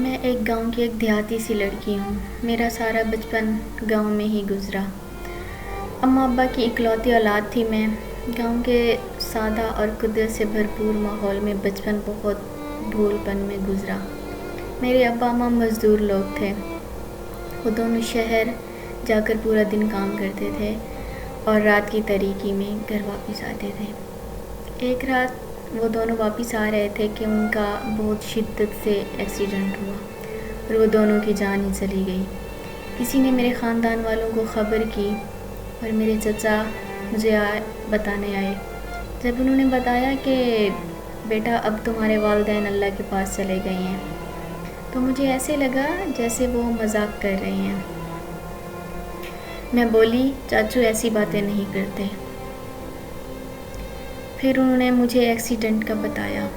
میں ایک گاؤں کی ایک دیہاتی سی لڑکی ہوں۔ میرا سارا بچپن گاؤں میں ہی گزرا۔ اماں ابا کی اکلوتی اولاد تھی میں۔ گاؤں کے سادہ اور قدرت سے بھرپور ماحول میں بچپن بہت بھول پن میں گزرا۔ میرے ابا اماں مزدور لوگ تھے۔ وہ دونوں شہر جا کر پورا دن کام کرتے تھے اور رات کی تاریکی میں گھر واپس آتے تھے۔ ایک رات وہ دونوں واپس آ رہے تھے کہ ان کا بہت شدت سے ایکسیڈنٹ ہوا اور وہ دونوں کی جان ہی چلی گئی۔ کسی نے میرے خاندان والوں کو خبر کی اور میرے چچا مجھے بتانے آئے۔ جب انہوں نے بتایا کہ بیٹا اب تمہارے والدین اللہ کے پاس چلے گئے ہیں، تو مجھے ایسے لگا جیسے وہ مذاق کر رہے ہیں۔ میں بولی، چاچو ایسی باتیں نہیں کرتے۔ پھر انہوں نے مجھے ایکسیڈنٹ کا بتایا۔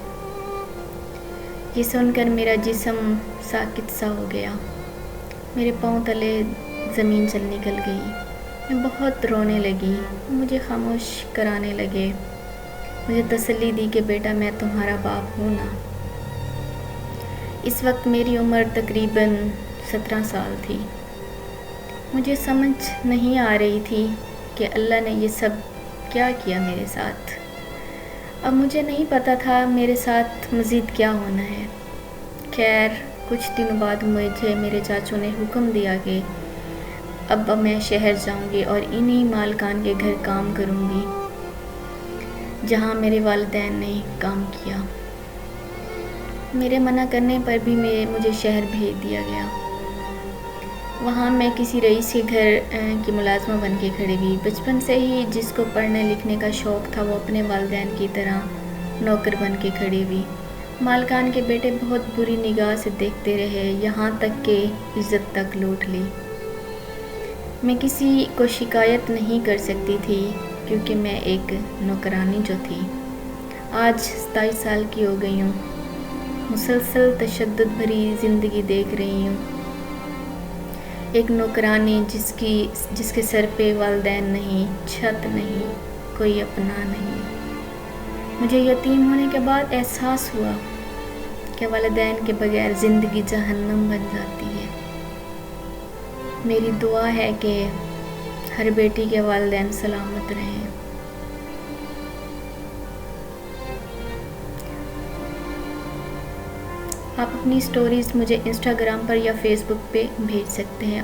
یہ سن کر میرا جسم ساکت سا ہو گیا۔ میرے پاؤں تلے زمین چل نکل گئی۔ میں بہت رونے لگی۔ مجھے خاموش کرانے لگے۔ مجھے تسلی دی کہ بیٹا میں تمہارا باپ ہوں نا۔ اس وقت میری عمر تقریباً 17 سال تھی۔ مجھے سمجھ نہیں آ رہی تھی کہ اللہ نے یہ سب کیا کیا میرے ساتھ۔ اب مجھے نہیں پتا تھا میرے ساتھ مزید کیا ہونا ہے۔ خیر کچھ دنوں بعد مجھے میرے چاچو نے حکم دیا کہ اب میں شہر جاؤں گی اور انہی مالکان کے گھر کام کروں گی جہاں میرے والدین نے کام کیا۔ میرے منع کرنے پر بھی مجھے شہر بھیج دیا گیا۔ وہاں میں کسی رئیس کے گھر کی ملازمہ بن کے کھڑی ہوئی۔ بچپن سے ہی جس کو پڑھنے لکھنے کا شوق تھا وہ اپنے والدین کی طرح نوکر بن کے کھڑی ہوئی۔ مالکان کے بیٹے بہت بری نگاہ سے دیکھتے رہے، یہاں تک کہ عزت تک لوٹ لی۔ میں کسی کو شکایت نہیں کر سکتی تھی کیونکہ میں ایک نوکرانی جو تھی۔ آج 27 سال کی ہو گئی ہوں۔ مسلسل تشدد بھری زندگی دیکھ رہی ہوں۔ ایک نوکرانی جس کے سر پہ والدین نہیں، چھت نہیں، کوئی اپنا نہیں۔ مجھے یتیم ہونے کے بعد احساس ہوا کہ والدین کے بغیر زندگی جہنم بن جاتی ہے۔ میری دعا ہے کہ ہر بیٹی کے والدین سلامت رہیں۔ آپ اپنی سٹوریز مجھے انسٹاگرام پر یا فیس بک پہ بھیج سکتے ہیں۔